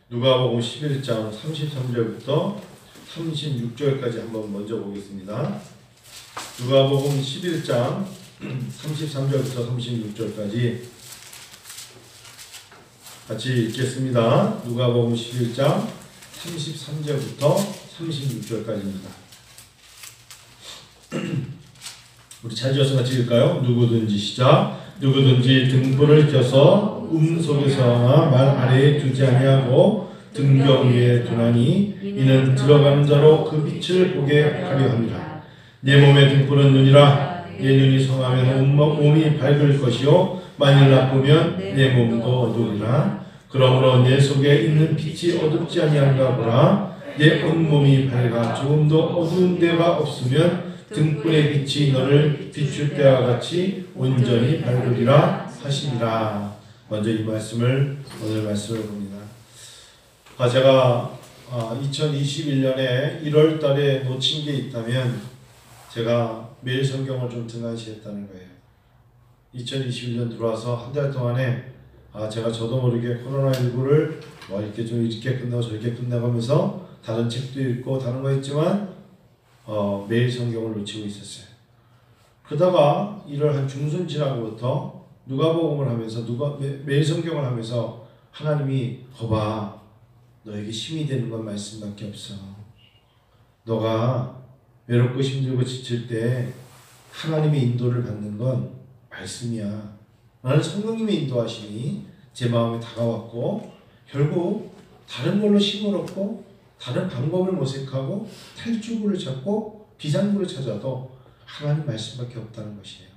누가복음 11장 33절부터 36절까지 한번 먼저 보겠습니다. 누가복음 11장 33절부터 36절까지 같이 읽겠습니다. 누가복음 11장 33절부터 36절까지입니다. 우리 찾으셔서 같이 읽을까요? 누구든지 시작. 누구든지 등불을 켜서 속에서나 말 아래에 두지 아니하고 등경 위에 두나니 이는 들어가는 자로 그 빛을 보게 하려 합니다. 내 몸의 등불은 눈이라. 내 눈이 성하면 몸이 밝을 것이요 만일 나쁘면 내 몸도 어두우리라. 그러므로 내 속에 있는 빛이 어둡지 아니한가 보라. 내 온몸이 밝아 조금도 어두운 데가 없으면 등불의 빛이 너를 비출 때와 같이 온전히 밝으리라 하시니라. 먼저 이 말씀을 오늘 말씀을 봅니다. 제가 2021년에 1월 달에 놓친 게 있다면 제가 매일 성경을 좀 등한시했다는 거예요. 2021년 들어와서 한 달 동안에 제가 저도 모르게 코로나19를 이렇게 좀 이렇게 끝나고 저렇게 끝나고 하면서 다른 책도 읽고 다른 거 있지만 매일 성경을 놓치고 있었어요. 그러다가 1월 한 중순 지나고부터 누가복음을 하면서 매일 성경을 하면서 하나님이 거봐, 너에게 힘이 되는 건 말씀밖에 없어. 너가 외롭고 힘들고 지칠 때 하나님의 인도를 받는 건 말씀이야. 나는 성령님의 인도하심이 제 마음에 다가왔고 결국 다른 걸로 힘을 얻고 다른 방법을 모색하고 탈주구를 찾고 비상구를 찾아도 하나님 말씀밖에 없다는 것이에요.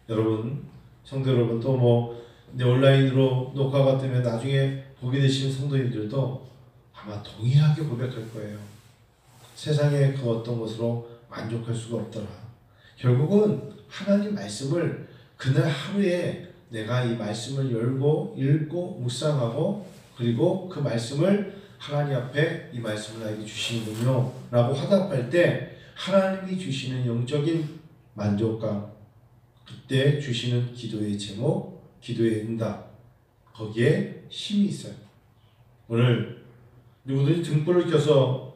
여러분, 성도 여러분, 또 온라인으로 녹화가 되면 나중에 보게 되시는 성도님들도 아마 동일하게 고백할 거예요. 세상의 그 어떤 것으로 만족할 수가 없더라. 결국은 하나님 말씀을 그날 하루에 내가 이 말씀을 열고 읽고 묵상하고 그리고 그 말씀을 하나님 앞에 이 말씀을 나에게 주시는군요 라고 화답할 때 하나님이 주시는 영적인 만족감, 그때 주시는 기도의 제목, 기도의 응답, 거기에 힘이 있어요. 오늘 누구든지 등불을 켜서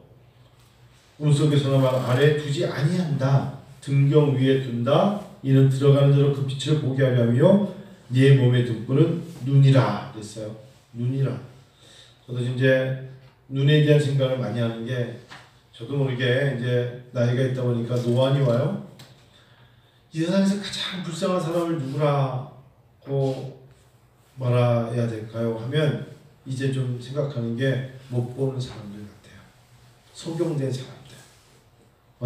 속에서나 말 아래에 두지 아니한다. 등경 위에 둔다. 이는 들어가는 대로 그 빛을 보게 하려 하며 네 몸의 등불은 눈이라 그랬어요. 눈이라. 저도 이제 눈에 대한 생각을 많이 하는 게 저도 모르게 이제 나이가 있다 보니까 노안이 와요. 이 세상에서 가장 불쌍한 사람을 누구라고 말해야 될까요? 하면 이제 좀 생각하는 게 못 보는 사람들 같아요. 소경된 사람들.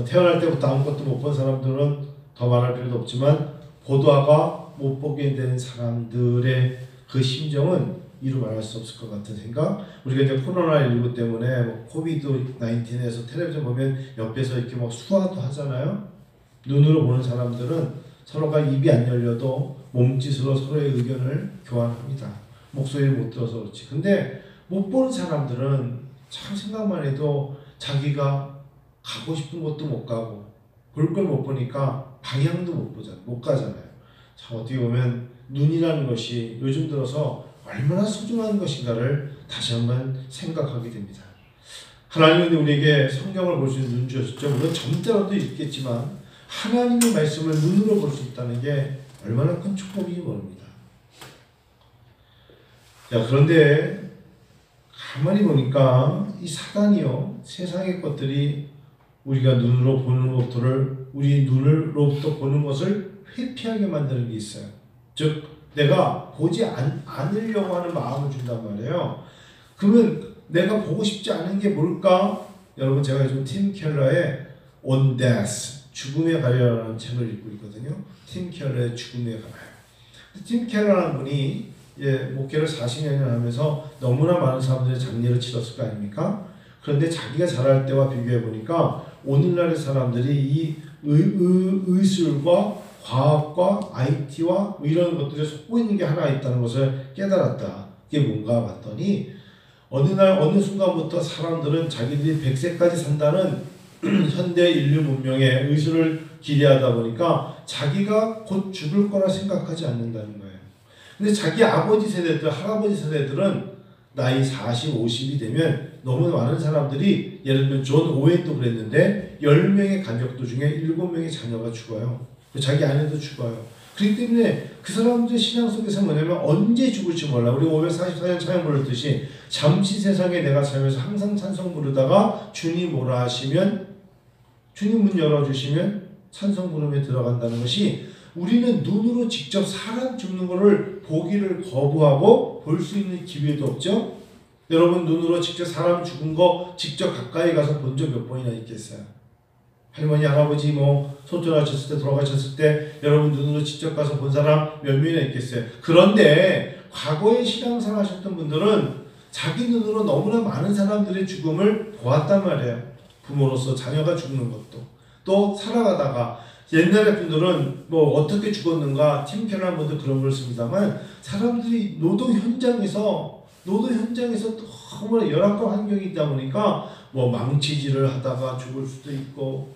태어날 때부터 아무것도 못 본 사람들은 더 말할 필요도 없지만 보다가 못 보게 된 사람들의 그 심정은 이루 말할 수 없을 것 같은 생각. 우리가 이제 코로나19 때문에 코비드-19에서 텔레비전 보면 옆에서 이렇게 수화도 하잖아요. 눈으로 보는 사람들은 서로가 입이 안 열려도 몸짓으로 서로의 의견을 교환합니다. 목소리를 못 들어서 그렇지. 근데 못 보는 사람들은 참 생각만 해도 자기가 가고 싶은 곳도 못 가고 볼 걸 못 보니까 방향도 못 가잖아요. 참 어떻게 보면 눈이라는 것이 요즘 들어서 얼마나 소중한 것인가를 다시 한번 생각하게 됩니다. 하나님은 우리에게 성경을 볼 수 있는 눈 주셨죠. 물론 점때라도 있겠지만 하나님의 말씀을 눈으로 볼 수 있다는 게 얼마나 큰 축복인지 모릅니다. 그런데 가만히 보니까 이 사단이요, 세상의 것들이 우리가 눈으로 보는 것들을 우리 눈으로부터 보는 것을 회피하게 만드는 게 있어요. 즉 내가 보지 않으려고 하는 마음을 준단 말이에요. 그러면 내가 보고 싶지 않은 게 뭘까? 여러분, 제가 요즘 팀 켈러의 On Death, 죽음에 관련한 책을 읽고 있거든요. 팀 켈러의 죽음에 관하여. 팀 켈러라는 분이 목회를 40년을 하면서 너무나 많은 사람들의 장례를 치렀을 거 아닙니까? 그런데 자기가 자랄 때와 비교해 보니까 오늘날의 사람들이 이 의술과 과학과 IT와 이런 것들에 속고 있는 게 하나 있다는 것을 깨달았다. 그게 뭔가 봤더니 어느 날 어느 순간부터 사람들은 자기들이 100세까지 산다는 현대 인류 문명의 의술을 기대하다 보니까 자기가 곧 죽을 거라 생각하지 않는다는 거예요. 근데 자기 아버지 세대들, 할아버지 세대들은 나이 40, 50이 되면 너무 많은 사람들이 예를 들면 존 오웬도 그랬는데 10명의 가족들 중에 7명의 자녀가 죽어요. 자기 아내도 죽어요. 그렇기 때문에 그 사람들의 신앙 속에서 뭐냐면 언제 죽을지 몰라. 우리 544년 찬양 부르듯이 잠시 세상에 내가 살면서 항상 찬송 부르다가 주님 오라 하시면 주님 문 열어주시면 찬송 부름에 들어간다는 것이 우리는 눈으로 직접 사람 죽는 것을 보기를 거부하고 볼 수 있는 기회도 없죠. 여러분 눈으로 직접 사람 죽은 거 직접 가까이 가서 본 적 몇 번이나 있겠어요? 할머니 할아버지 소천하셨을 때 돌아가셨을 때 여러분 눈으로 직접 가서 본 사람 몇 명이나 있겠어요? 그런데 과거에 신앙생활 하셨던 분들은 자기 눈으로 너무나 많은 사람들의 죽음을 보았단 말이에요. 부모로서 자녀가 죽는 것도 또 살아가다가 옛날의 분들은 어떻게 죽었는가 팀 캐널 분들 그런 걸 씁니다만 사람들이 노동 현장에서 너무나 열악한 환경이 있다 보니까 망치질을 하다가 죽을 수도 있고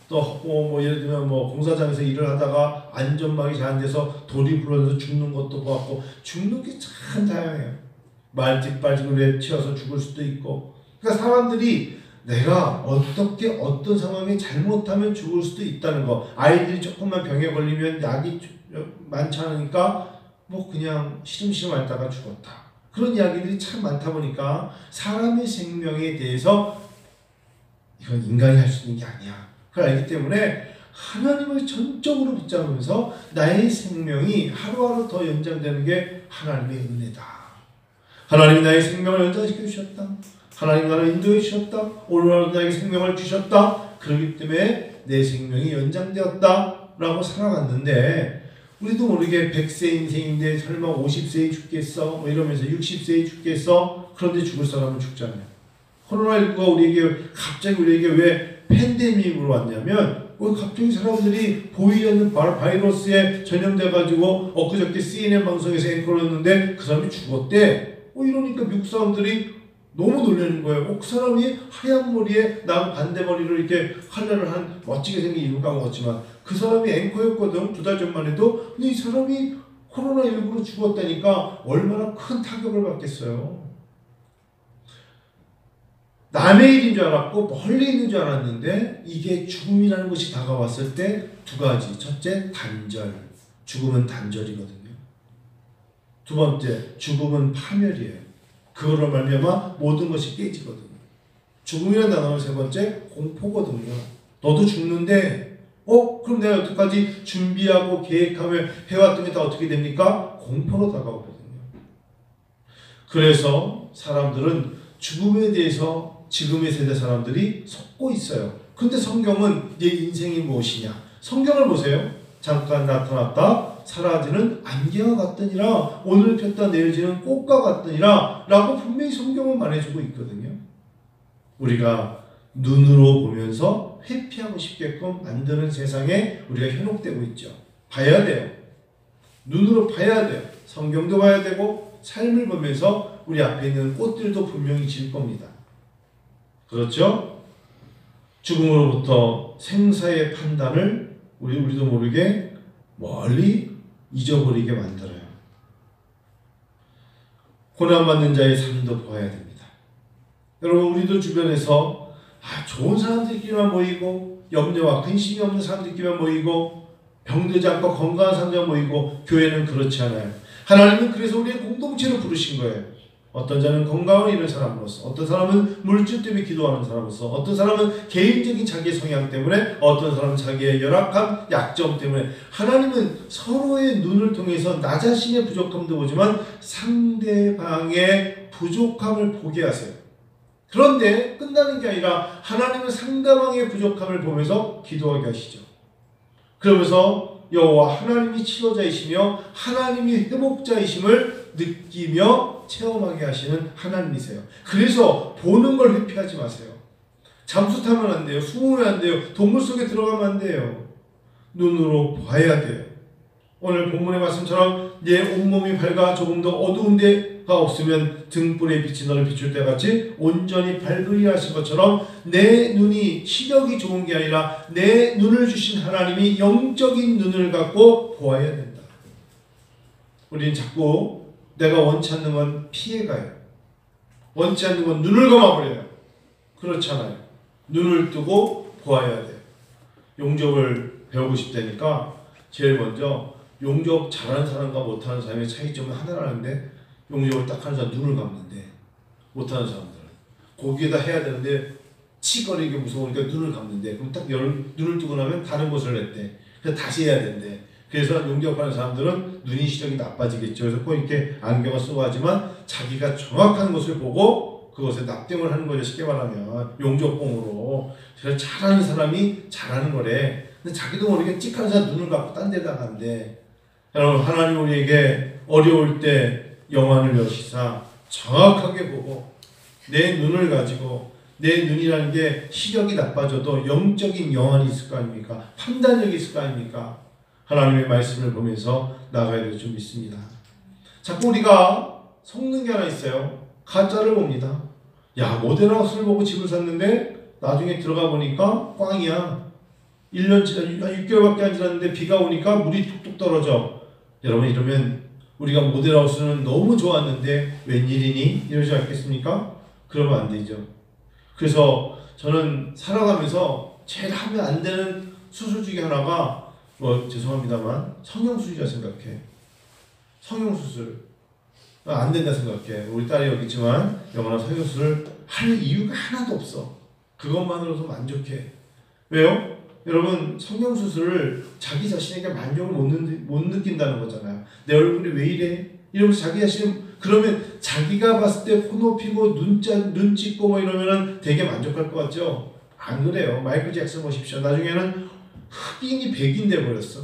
또 예를 들면 공사장에서 일을 하다가 안전망이 잘 안 돼서 돌이 불어서 죽는 것도 보았고 죽는 게 참 다양해요. 말직발직을 치어서 죽을 수도 있고 그러니까 사람들이 내가 어떤 상황에 잘못하면 죽을 수도 있다는 거. 아이들이 조금만 병에 걸리면 약이 많지 않으니까 그냥 시름시름 앓다가 죽었다. 그런 이야기들이 참 많다 보니까 사람의 생명에 대해서 이건 인간이 할 수 있는 게 아니야. 그걸 알기 때문에 하나님을 전적으로 붙잡으면서 나의 생명이 하루하루 더 연장되는 게 하나님의 은혜다. 하나님이 나의 생명을 연장시켜 주셨다. 하나님 나를 인도해 주셨다. 오늘 나에게 생명을 주셨다. 그렇기 때문에 내 생명이 연장되었다 라고 살아갔는데 우리도 모르게 100세 인생인데 설마 50세에 죽겠어? 이러면서 60세에 죽겠어? 그런데 죽을 사람은 죽잖아요. 코로나19가 갑자기 우리에게 왜 팬데믹으로 왔냐면 갑자기 사람들이 보이지 않는 바이러스에 전염돼가지고 엊그저께 CNN 방송에서 앵커를 했는데 그 사람이 죽었대. 이러니까 미국 사람들이 너무 놀라는 거예요. 그 사람이 하얀 머리에 남 반대머리로 이렇게 컬러를 한 멋지게 생긴 이름 까먹었지만 그 사람이 앵커였거든. 2달 전만 해도. 근데 이 사람이 코로나19로 죽었다니까 얼마나 큰 타격을 받겠어요. 남의 일인 줄 알았고 멀리 있는 줄 알았는데 이게 죽음이라는 것이 다가왔을 때 두 가지. 첫째, 단절. 죽음은 단절이거든요. 두 번째, 죽음은 파멸이에요. 그거로 말미암아 모든 것이 깨지거든요. 죽음이라는 단어는 세 번째, 공포거든요. 너도 죽는데 그럼 내가 여태까지 준비하고 계획하며 해왔던 게 다 어떻게 됩니까? 공포로 다가오거든요. 그래서 사람들은 죽음에 대해서 지금의 세대 사람들이 속고 있어요. 근데 성경은 내 인생이 무엇이냐? 성경을 보세요. 잠깐 나타났다 사라지는 안개와 같더니라 오늘 폈다 내일 지는 꽃과 같더니라 라고 분명히 성경은 말해주고 있거든요. 우리가 눈으로 보면서 회피하고 싶게끔 만드는 세상에 우리가 현혹되고 있죠. 봐야 돼요. 눈으로 봐야 돼요. 성경도 봐야 되고 삶을 보면서 우리 앞에 있는 꽃들도 분명히 질 겁니다. 그렇죠? 죽음으로부터 생사의 판단을 우리도 모르게 멀리 잊어버리게 만들어요. 고난받는 자의 삶도 보아야 됩니다. 여러분 우리도 주변에서 좋은 사람들끼리만 모이고 염려와 근심이 없는 사람들끼리만 모이고 병들지 않고 건강한 사람들만 모이고 교회는 그렇지 않아요. 하나님은 그래서 우리의 공동체를 부르신 거예요. 어떤 자는 건강을 잃은 사람으로서, 어떤 사람은 물질 때문에 기도하는 사람으로서, 어떤 사람은 개인적인 자기의 성향 때문에, 어떤 사람은 자기의 열악한 약점 때문에. 하나님은 서로의 눈을 통해서 나 자신의 부족함도 보지만 상대방의 부족함을 보게 하세요. 그런데 끝나는 게 아니라 하나님은 상대방의 부족함을 보면서 기도하게 하시죠. 그러면서 여호와 하나님이 치료자이시며 하나님이 회복자이심을 느끼며 체험하게 하시는 하나님이세요. 그래서 보는 걸 회피하지 마세요. 잠수 타면 안 돼요. 숨으면 안 돼요. 동물 속에 들어가면 안 돼요. 눈으로 봐야 돼요. 오늘 본문의 말씀처럼 내 온몸이 밝아 조금 더 어두운 데가 없으면 등불의 빛이 너를 비출 때 같이 온전히 밝으리라 하신 것처럼 내 눈이 시력이 좋은 게 아니라 내 눈을 주신 하나님이 영적인 눈을 갖고 보아야 된다. 우리는 자꾸 내가 원치 않는 건 피해가요. 원치 않는 건 눈을 감아버려요. 그렇잖아요. 눈을 뜨고 보아야 돼요. 용접을 배우고 싶다니까 제일 먼저 용접 잘하는 사람과 못하는 사람의 차이점은 하나라는데, 용접을 딱 하는 사람 눈을 감는데, 못하는 사람들은 거기에다 해야 되는데 치거리게 무서우니까 눈을 감는데, 그럼 딱 눈을 뜨고 나면 다른 곳을 냈대. 그래서 다시 해야 된대. 그래서 용접하는 사람들은 눈이 시력이 나빠지겠죠. 그래서 꼭 이렇게 안경을 쓰고 하지만 자기가 정확한 것을 보고 그것에 납땜을 하는 거죠. 쉽게 말하면 용접공으로. 그래서 잘하는 사람이 잘하는 거래. 근데 자기도 모르게 찍하는 사람 눈을 감고 딴 데다 간대. 여러분, 하나님 우리에게 어려울 때 영안을 여시사 정확하게 보고, 내 눈을 가지고, 내 눈이라는 게 시력이 나빠져도 영적인 영안이 있을 거 아닙니까? 판단력이 있을 거 아닙니까? 하나님의 말씀을 보면서 나가야 될 줄 믿습니다. 자꾸 우리가 속는 게 하나 있어요. 가짜를 봅니다. 야, 모델하우스를 보고 집을 샀는데 나중에 들어가 보니까 꽝이야. 1년 지나 6개월밖에 안 지났는데 비가 오니까 물이 뚝뚝 떨어져. 여러분, 이러면 우리가 모델하우스는 너무 좋았는데 웬일이니? 이러지 않겠습니까? 그러면 안 되죠. 그래서 저는 살아가면서 제일 하면 안 되는 수술 중에 하나가, 죄송합니다만 성형수술이라 생각해. 성형수술 안 된다 생각해. 우리 딸이 여기 있지만 영원한 성형수술을 할 이유가 하나도 없어. 그것만으로도 만족해. 왜요? 여러분, 성형수술을 자기 자신에게 만족을 못 느낀다는 거잖아요. 내 얼굴이 왜 이래? 이러면서 자기 자신, 그러면 자기가 봤을 때 코 높이고 눈 찢고 뭐 이러면은 되게 만족할 것 같죠? 안 그래요. 마이클 잭슨 보십시오. 나중에는 흑인이 백인 돼 버렸어.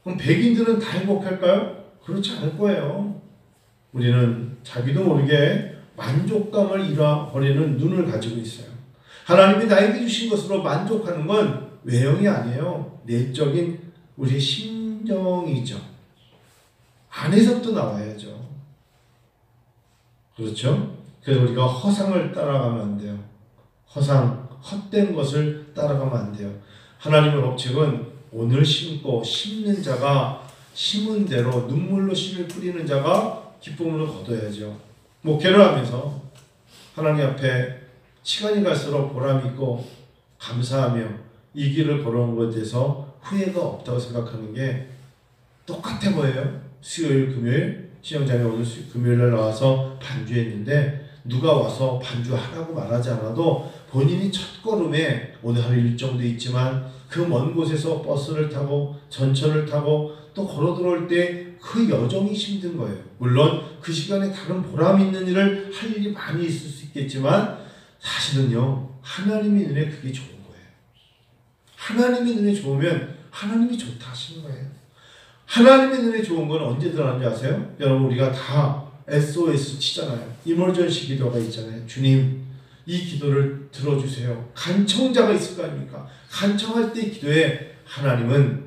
그럼 백인들은 다 행복할까요? 그렇지 않을 거예요. 우리는 자기도 모르게 만족감을 잃어버리는 눈을 가지고 있어요. 하나님이 나에게 주신 것으로 만족하는 건 외형이 아니에요. 내적인 우리의 심정이죠. 안에서부터 나와야죠. 그렇죠? 그래서 우리가 허상을 따라가면 안 돼요. 허상, 헛된 것을 따라가면 안 돼요. 하나님의 법칙은 오늘 심고 심는 자가 심은 대로 눈물로 씨를 뿌리는 자가 기쁨으로 거둬야죠. 목회를 하면서 하나님 앞에 시간이 갈수록 보람 있고 감사하며 이 길을 걸어온 것에 대해서 후회가 없다고 생각하는 게 똑같아 보여요. 수요일, 금요일 시영장에 오늘 금요일날 나와서 반주했는데 누가 와서 반주하라고 말하지 않아도 본인이 첫걸음에 오늘 하루 일정도 있지만 그 먼 곳에서 버스를 타고 전철을 타고 또 걸어 들어올 때 그 여정이 힘든 거예요. 물론 그 시간에 다른 보람 있는 일을 할 일이 많이 있을 수 있겠지만 사실은요, 하나님의 눈에 그게 좋은 거예요. 하나님의 눈에 좋으면 하나님이 좋다 하시는 거예요. 하나님의 눈에 좋은 건 언제 들어가는지 아세요? 여러분, 우리가 다 SOS 치잖아요. 이머전시 기도가 있잖아요. 주님, 이 기도를 들어주세요. 간청자가 있을 거 아닙니까? 간청할 때 기도에 하나님은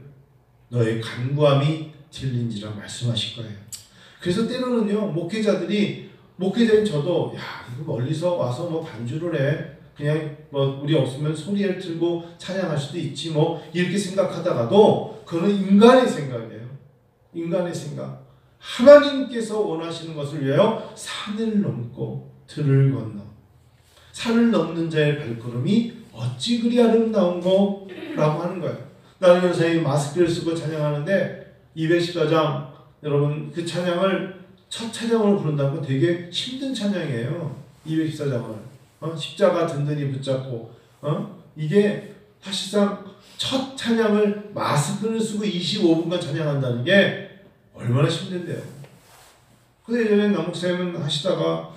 너의 간구함이 들린지라 말씀하실 거예요. 그래서 때로는요, 목회자인 저도, 야, 이거 멀리서 와서 뭐 반주를 해. 그냥 뭐 우리 없으면 소리를 틀고 찬양할 수도 있지 뭐 이렇게 생각하다가도 그거는 인간의 생각이에요. 인간의 생각. 하나님께서 원하시는 것을 위하여 산을 넘고 들을 건너. 산을 넘는 자의 발걸음이 어찌 그리 아름다운고? 라고 하는 거예요. 나는 요새 마스크를 쓰고 찬양하는데 214장, 여러분 그 찬양을 첫 찬양으로 부른다는 건 되게 힘든 찬양이에요. 214장을 십자가 든든히 붙잡고 이게 사실상 첫 찬양을 마스크를 쓰고 25분간 찬양한다는 게 얼마나 힘든데요. 근데 예전에 남목사님은 하시다가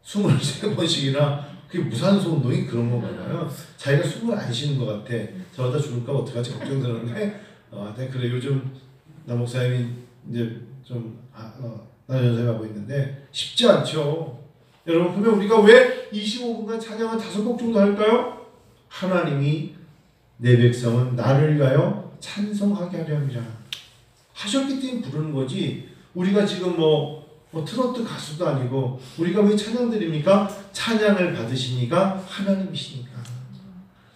23번씩이나 그게 무산소 운동이 그런 건가 봐요. 자기가 숨을 안 쉬는 것 같아. 저러다 죽을까 어떡하지 걱정되는데 그래 요즘 남목사님이 이제 좀 나연생하고 있는데 쉽지 않죠. 여러분, 그러면 우리가 왜 25분간 찬양을 5곡 정도 할까요? 하나님이 내 백성은 나를 위하여 찬송하게 하려 함이라 하셨기 때문에 부르는 거지. 우리가 지금 뭐 트로트 가수도 아니고 우리가 왜 찬양 드립니까? 찬양을 받으시니까 하나님이시니까.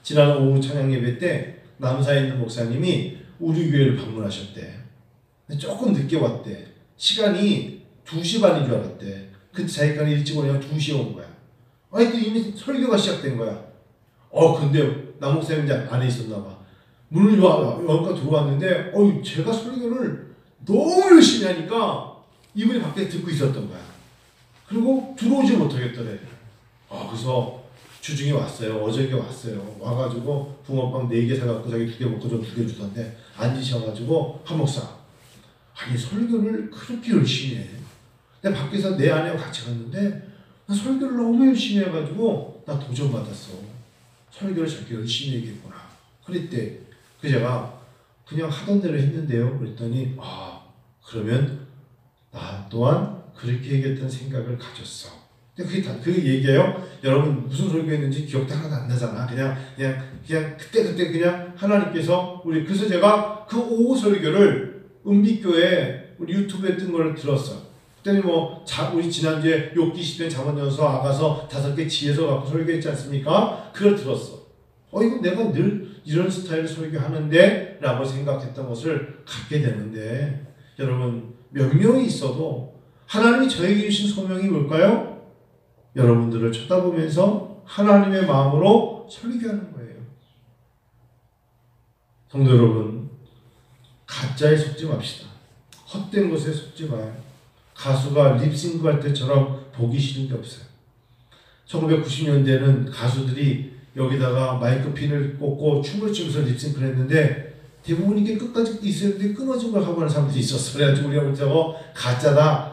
지난 오후 찬양 예배 때 남사에 있는 목사님이 우리 교회를 방문하셨대. 조금 늦게 왔대. 시간이 2시 반인 줄 알았대. 그때 자기가 일찍 오냐고 2시에 온 거야. 아니 또 이미 설교가 시작된 거야. 근데 남목사님 이제 안에 있었나 봐. 문을 여기까지 들어왔는데 제가 설교를 너무 열심히 하니까 이분이 밖에 듣고 있었던 거야. 그리고 들어오지 못하겠더래. 그래서 주중에 왔어요. 어저께 왔어요. 와가지고 붕어빵 4개 사갖고 자기 2개 먹고 좀 2개 주던데 앉으셔가지고 한 목사, 아니 설교를 그렇게 열심히 해. 내가 밖에서 내 아내와 같이 갔는데 나 설교를 너무 열심히 해가지고 나 도전 받았어. 설교를 저렇게 열심히 했겠구나. 그랬대. 그래서 제가 그냥 하던 대로 했는데요. 그랬더니 그러면 나 또한 그렇게 얘기했던 생각을 가졌어. 근데 그게 얘기예요. 여러분 무슨 설교했는지 기억도 하나도 안 나잖아. 그냥 그때 그냥 하나님께서 그래서 제가 그 오후 설교를 은빛교회 우리 유튜브에 뜬 걸 들었어. 그때는 우리 지난주에 욥기 시편 잠언여서 아가서 5개 지혜서 갖고 설교했지 않습니까? 그걸 들었어. 이거 내가 늘 이런 스타일 설교하는데 라고 생각했던 것을 갖게 되는데, 여러분 몇 명이 있어도 하나님이 저에게 주신 소명이 뭘까요? 여러분들을 쳐다보면서 하나님의 마음으로 설교하는 거예요. 성도 여러분, 가짜에 속지 맙시다. 헛된 것에 속지 마요. 가수가 립싱크 할 때처럼 보기 싫은 게 없어요. 1990년대는 가수들이 여기다가 마이크핀을 꽂고 춤을 추면서 립싱크를 했는데 대부분 이게 끝까지 있었는데 끊어진 걸 하고 하는 사람들이 있었어. 그래가지고 우리가 볼 때 가짜다.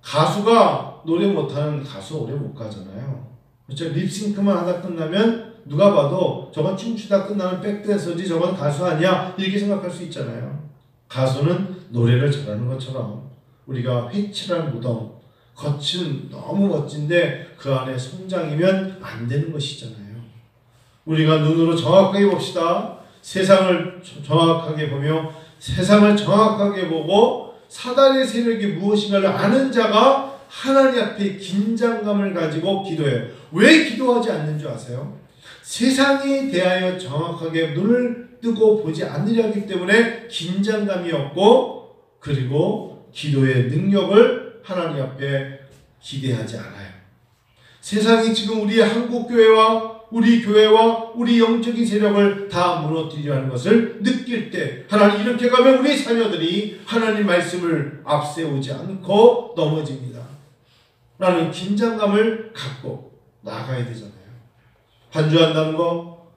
가수가 노래 못하는 가수 오래 못 가잖아요. 그렇죠? 립싱크만 하다 끝나면 누가 봐도 저건 춤추다 끝나는 백댄서지 저건 가수 아니야 이렇게 생각할 수 있잖아요. 가수는 노래를 잘하는 것처럼 우리가 회칠한 무덤, 겉은 너무 멋진데 그 안에 성장이면 안 되는 것이잖아요. 우리가 눈으로 정확하게 봅시다. 세상을 정확하게 보며 세상을 정확하게 보고 사단의 세력이 무엇인가를 아는 자가 하나님 앞에 긴장감을 가지고 기도해요. 왜 기도하지 않는 줄 아세요? 세상에 대하여 정확하게 눈을 뜨고 보지 않으려 하기 때문에 긴장감이 없고, 그리고 기도의 능력을 하나님 앞에 기대하지 않아요. 세상이 지금 우리의 한국교회와 우리 교회와 우리 영적인 세력을 다 무너뜨리려 하는 것을 느낄 때, 하나님 이렇게 가면 우리 자녀들이 하나님 말씀을 앞세우지 않고 넘어집니다 라는 긴장감을 갖고 나가야 되잖아요. 반주한다는 거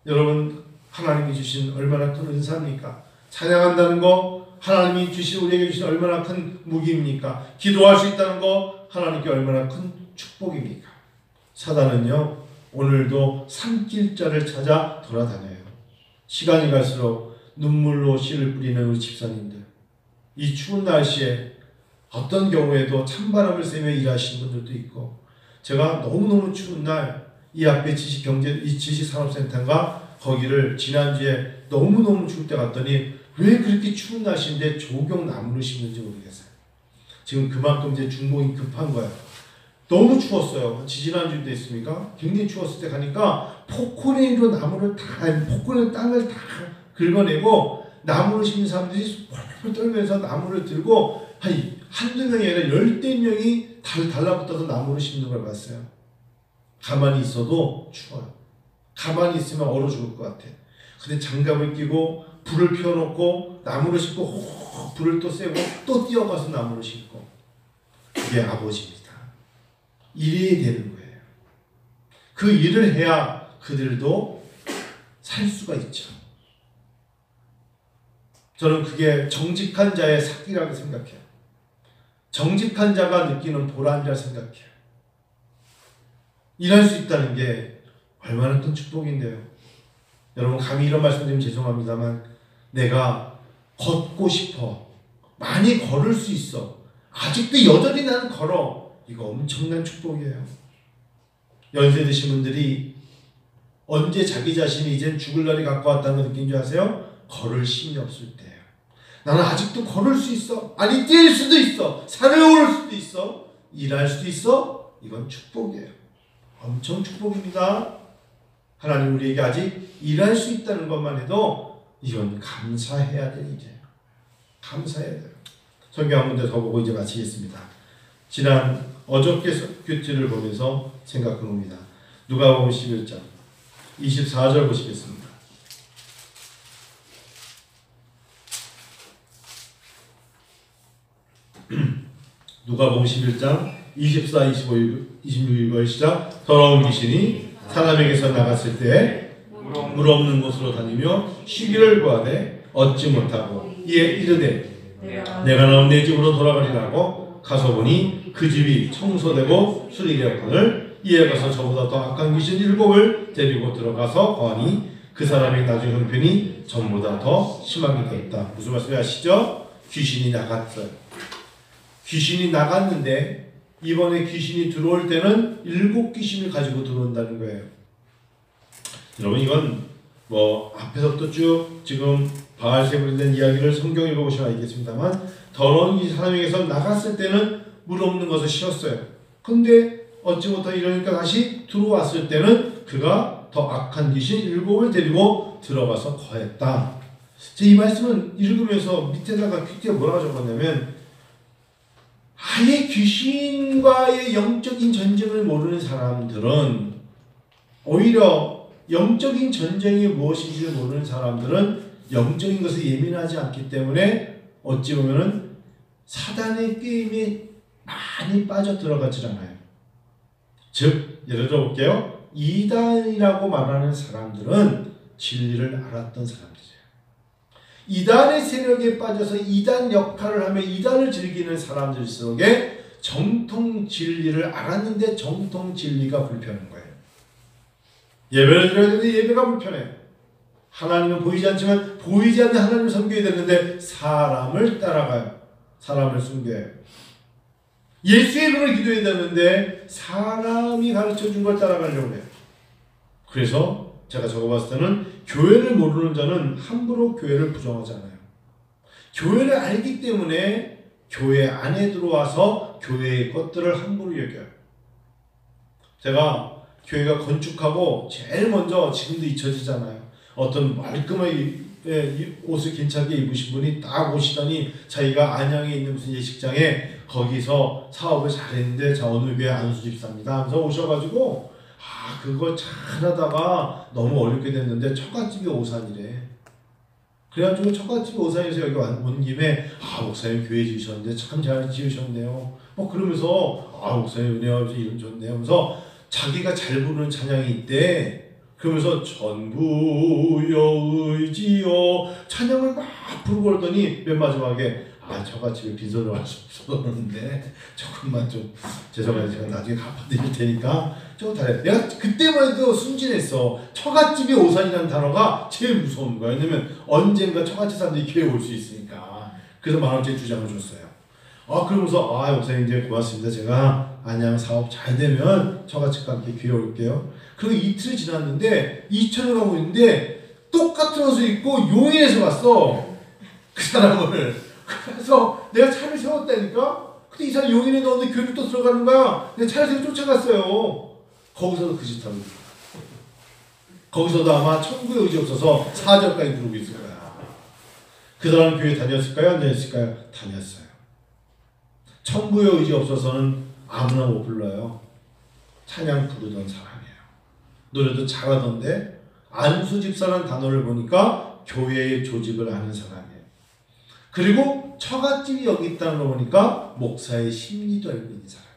여러분 하나님이 주신 얼마나 큰 은사입니까? 찬양한다는 거 하나님이 주신 우리에게 주신 얼마나 큰 무기입니까? 기도할 수 있다는 거 하나님께 얼마나 큰 축복입니까? 사단은요 오늘도 산길자를 찾아 돌아다녀요. 시간이 갈수록 눈물로 씨를 뿌리는 우리 집사님들, 이 추운 날씨에 어떤 경우에도 찬바람을 쐬며 일하시는 분들도 있고, 제가 너무너무 추운 날 이 앞에 지식산업센터인가 거기를 지난주에 너무너무 추울 때 갔더니 왜 그렇게 추운 날씨인데 조경 나무를 심는지 모르겠어요. 지금 그만큼 이제 중공이 급한 거예요. 너무 추웠어요. 지지난주도 했습니까? 굉장히 추웠을 때 가니까 포크레인으로 포크레인 땅을 다 긁어내고 나무를 심는 사람들이 펄펄 떨면서 나무를 들고 한두 명이 아니라 10대 명이 달라붙어서 나무를 심는 걸 봤어요. 가만히 있어도 추워요. 가만히 있으면 얼어 죽을 것 같아. 근데 장갑을 끼고 불을 피워놓고 나무를 심고 불을 또 쐬고 또 뛰어가서 나무를 심고, 그게 아버지입니다. 일이 되는 거예요. 그 일을 해야 그들도 살 수가 있죠. 저는 그게 정직한 자의 사기라고 생각해요. 정직한 자가 느끼는 보람이라 생각해요. 일할 수 있다는 게 얼마나 큰 축복인데요. 여러분 감히 이런 말씀드리면 죄송합니다만 내가 걷고 싶어, 많이 걸을 수 있어, 아직도 여전히 나는 걸어, 이거 엄청난 축복이에요. 연세 드신 분들이 언제 자기 자신이 이젠 죽을 날이 가까웠다는 걸 느낀 줄 아세요? 걸을 힘이 없을 때예요. 나는 아직도 걸을 수 있어, 아니 뛸 수도 있어, 산을 오를 수도 있어, 일할 수도 있어. 이건 축복이에요. 엄청 축복입니다. 하나님 우리에게 아직 일할 수 있다는 것만 해도 이건 감사해야 될 일이에요. 감사해야 돼요. 성경 한 군데 더 보고 이제 마치겠습니다. 지난 어저께규티를 보면서 생각해 봅니다. 누가복음 11장 24절 보시겠습니다. 누가복음 11장 24, 25, 26절 시작. 더러운 귀신이 사람에게서 나갔을 때 물 없는 곳으로 다니며 쉬기를 구하되 얻지 못하고 이에 이르되 내가 나온 내 집으로 돌아가리라고 가서 보니 그 집이 청소되고 수리되었거늘 이에 가서 저보다 더 악한 귀신 7을 데리고 들어가서 거하니 그 사람의 나중 형편이 전보다 더 심하게 되었다. 무슨 말씀이 아시죠? 귀신이 나갔어요. 귀신이 나갔는데 이번에 귀신이 들어올 때는 7 귀신을 가지고 들어온다는 거예요. 여러분 이건 뭐 앞에서부터 쭉 지금 바알세불에 대한 이야기를 성경 읽어보시면 알겠습니다만 더러운 이 사람에게서 나갔을 때는 물 없는 것을 쉬었어요. 근데 얻지 못하고 이러니까 다시 들어왔을 때는 그가 더 악한 귀신 7을 데리고 들어가서 거했다. 이 말씀을 읽으면서 밑에다가 퀴트에 뭐라고 적었냐면 아예 귀신과의 영적인 전쟁을 모르는 사람들은 오히려 영적인 전쟁이 무엇인지 모르는 사람들은 영적인 것에 예민하지 않기 때문에 어찌 보면은 사단의 게임에 많이 빠져 들어가지 않아요. 즉 예를 들어 볼게요. 이단이라고 말하는 사람들은 진리를 알았던 사람들이에요. 이단의 세력에 빠져서 이단 역할을 하며 이단을 즐기는 사람들 속에 정통 진리를 알았는데 정통 진리가 불편한 거예요. 예배를 드려야 되는데 예배가 불편해요. 하나님은 보이지 않지만 보이지 않는 하나님을 섬겨야 되는데 사람을 따라가요. 사람을 숨겨요. 예수의 이름으로 기도해야 되는데 사람이 가르쳐준 걸 따라가려고 해요. 그래서 제가 적어봤을 때는 교회를 모르는 자는 함부로 교회를 부정하지 않아요. 교회를 알기 때문에 교회 안에 들어와서 교회의 것들을 함부로 여겨요. 제가 교회가 건축하고 제일 먼저 지금도 잊혀지잖아요. 어떤 말끔하게 옷을 괜찮게 입으신 분이 딱 오시더니 자기가 안양에 있는 무슨 예식장에 거기서 사업을 잘했는데 자 어느 교회 안수 집사입니다 하면서 오셔가지고 그거 잘하다가 너무 어렵게 됐는데 처갓집이 오산이래. 그래가지고 처갓집이 오산에서 여기 온 김에 목사님 교회 지으셨는데 참 잘 지으셨네요. 그러면서 목사님 은혜와 이름 좋네요 하면서 자기가 잘 부르는 찬양이 있대. 그러면서 전부여 의지여 찬양을 막 부르고 그러더니 맨 마지막에 저같이 빈손으로 할 수 없었는데 조금만 좀 죄송해요. 제가 나중에 갚아드릴 테니까 좀 잘해. 내가 그때만 해도 순진했어. 처갓집이 오산이라는 단어가 제일 무서운 거야. 왜냐면 언젠가 처갓집 사람들이 교회에 올 수 있으니까. 그래서 10,000원짜리 2장을 줬어요. 그러면서 목사님 이제 고맙습니다. 제가 안양 사업 잘 되면 처갓집과 함께 교회 올게요. 그리고 이틀이 지났는데 2천을 가고 있는데 똑같은 옷을 입고 용인에서 왔어. 그 사람을. 그래서 내가 차를 세웠다니까? 근데 이 사람 용인에 넣었는데 교회를 또 들어가는 거야. 내가 차를 세우고 쫓아갔어요. 거기서도 그 짓 하고 있어. 거기서도 아마 천국의 의지 없어서 4절까지 부르고 있을 거야. 그 사람 교회 다녔을까요? 안 다녔을까요? 다녔어요. 천국의 의지 없어서는 아무나 못 불러요. 찬양 부르던 사람이에요. 노래도 잘하던데 안수 집사라는 단어를 보니까 교회의 조직을 아는 사람이에요. 그리고 처갓집이 여기 있다는 거 보니까 목사의 심리도 알고 있는 사람이에요.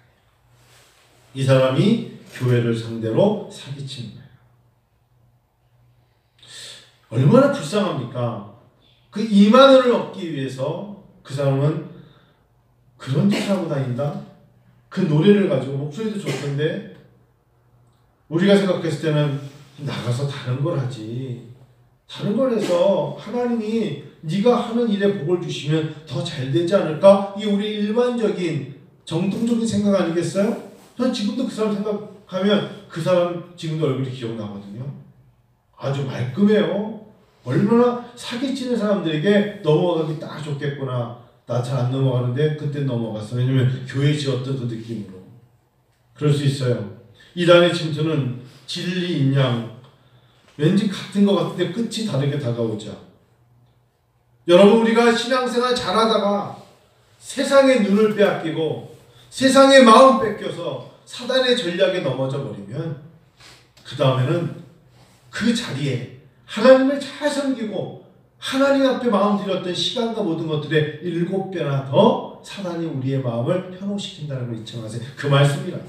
이 사람이 교회를 상대로 사기치는 거예요. 얼마나 불쌍합니까? 그 2만 원을 얻기 위해서 그 사람은 그런 짓을 하고 다닌다? 그 노래를 가지고 목소리도 좋던데 우리가 생각했을 때는 나가서 다른 걸 하지. 다른 걸 해서 하나님이 네가 하는 일에 복을 주시면 더 잘 되지 않을까? 이게 우리 일반적인 정통적인 생각 아니겠어요? 전 지금도 그 사람 생각하면 그 사람 지금도 얼굴이 기억나거든요. 아주 말끔해요. 얼마나 사기치는 사람들에게 넘어가기 딱 좋겠구나. 나 잘 안 넘어가는데 그때 넘어갔어. 왜냐면 교회 지었던 그 느낌으로. 그럴 수 있어요. 이단의 침투는 진리 인양 왠지 같은 것 같은데 끝이 다르게 다가오죠. 여러분 우리가 신앙생활 잘하다가 세상의 눈을 빼앗기고 세상의 마음 뺏겨서 사단의 전략에 넘어져 버리면 그 다음에는 그 자리에 하나님을 잘 섬기고 하나님 앞에 마음 들였던 시간과 모든 것들에 7배나 더 사단이 우리의 마음을 현혹시킨다는 걸 잊지 마세요. 그 말씀이라.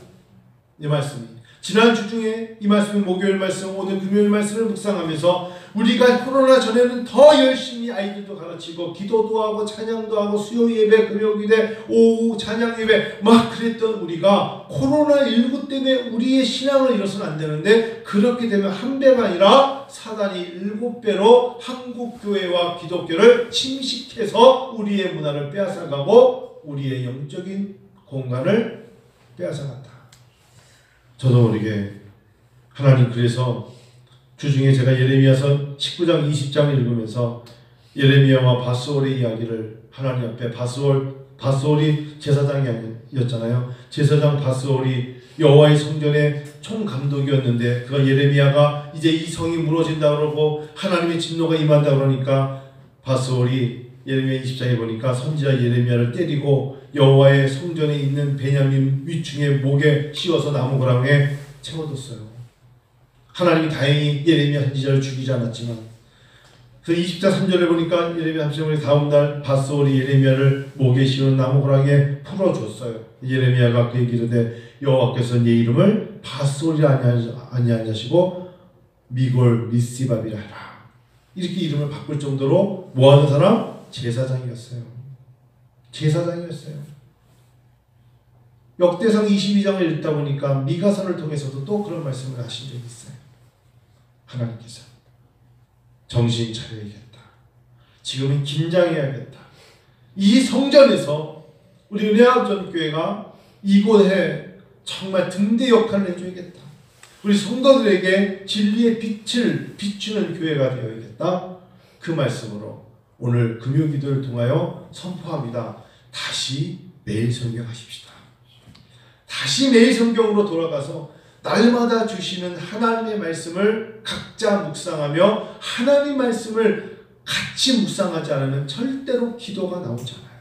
이 말씀이. 지난주 중에 이 말씀은 목요일 말씀, 오늘 금요일 말씀을 묵상하면서 우리가 코로나 전에는 더 열심히 아이들도 가르치고 기도도 하고 찬양도 하고 수요 예배, 금요 예배, 오후 찬양 예배 막 그랬던 우리가 코로나19 때문에 우리의 신앙을 잃어서는 안 되는데 그렇게 되면 한 배가 아니라 사단이 7배로 한국 교회와 기독교를 침식해서 우리의 문화를 빼앗아가고 우리의 영적인 공간을 빼앗아간다. 저도 모르게 하나님 그래서 주중에 제가 예레미야서 19장 20장을 읽으면서 예레미야와 밧스올의 이야기를 하나님 앞에 밧스올이 제사장이었잖아요. 제사장 밧스올이 여호와의 성전의 총감독이었는데 그가 예레미야가 이제 이 성이 무너진다 그러고 하나님의 진노가 임한다 그러니까 밧스올이 예레미야 20장에 보니까 선지자 예레미야를 때리고 여호와의 성전에 있는 베냐민 위층의 목에 씌워서 나무 고랑에 채워뒀어요. 하나님이 다행히 예레미야 선지자를 죽이지 않았지만 그 20장 3절에 보니까 예레미야 30장에 다음날 밧스올이 예레미야를 목에 씌운 나무 고랑에 풀어줬어요. 예레미야가 그에게 이르되 여호와께서 네 이름을 밧스올이 아니하시고 미골 미스바비라 하라. 이렇게 이름을 바꿀 정도로 뭐하는 사람? 제사장이었어요. 제사장이었어요. 역대상 22장을 읽다 보니까 미가서를 통해서도 또 그런 말씀을 하신 적이 있어요. 하나님께서 정신 차려야겠다. 지금은 긴장해야겠다. 이 성전에서 우리 은혜합전교회가 이곳에 정말 등대 역할을 해줘야겠다. 우리 성도들에게 진리의 빛을 비추는 교회가 되어야겠다. 그 말씀으로 오늘 금요기도를 통하여 선포합니다. 다시 매일 성경하십시다. 다시 매일 성경으로 돌아가서 날마다 주시는 하나님의 말씀을 각자 묵상하며 하나님 말씀을 같이 묵상하지 않으면 절대로 기도가 나오지 않아요.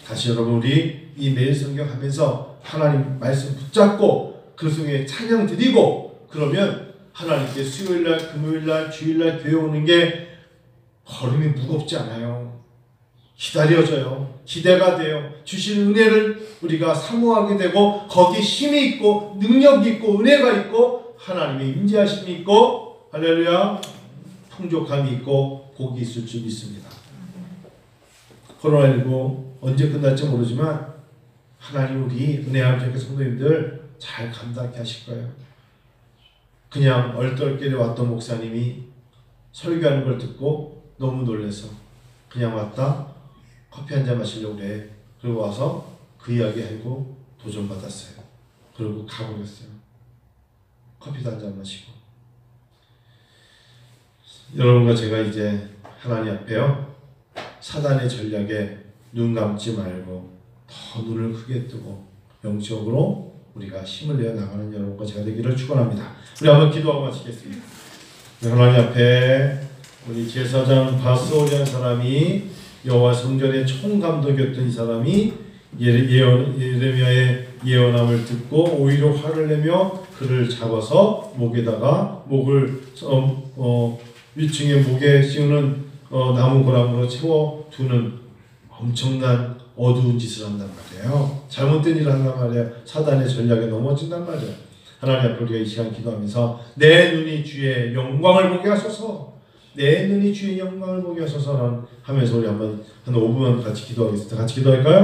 다시 여러분 우리 이 매일 성경하면서 하나님 말씀 붙잡고 그 속에 찬양 드리고 그러면 하나님께 수요일날 금요일날 주일날 교회 오는 게 걸음이 무겁지 않아요. 기다려져요. 기대가 돼요. 주신 은혜를 우리가 사모하게 되고 거기에 힘이 있고 능력이 있고 은혜가 있고 하나님의 임재하심이 있고 할렐루야 풍족함이 있고 복이 있을 줄 믿습니다. 코로나19 언제 끝날지 모르지만 하나님 우리 은혜하옵소서 성도님들 잘 감당케 하실 거예요. 그냥 얼떨결에 왔던 목사님이 설교하는 걸 듣고 너무 놀라서 그냥 왔다 커피 한잔 마시려고 그래. 그리고 와서 그 이야기 하고 도전받았어요. 그리고 가버렸어요. 커피도 한잔 마시고. 여러분과 제가 이제 하나님 앞에요 사단의 전략에 눈 감지 말고 더 눈을 크게 뜨고 영적으로 우리가 힘을 내어 나가는 여러분과 제가 되기를 축원합니다. 우리 한번 기도하고 마치겠습니다. 하나님 앞에 우리 제사장 밧스올이라는 사람이 여호와 성전의 총감독이었던 이 사람이 예레미야의 예언함을 듣고 오히려 화를 내며 그를 잡아서 목에다가 목을 위층에 목에 씌우는 나무 고랑으로 채워두는 엄청난 어두운 짓을 한단 말이에요. 잘못된 일을 한단 말이에요. 사단의 전략에 넘어진단 말이에요. 하나님 앞에 우리가 이 시간 기도하면서 내 눈이 주의 영광을 보게 하소서, 내 눈이 주의 영광을 보게 하소서 하면서 우리 한번 한 5분 같이 기도하겠습니다. 같이 기도할까요?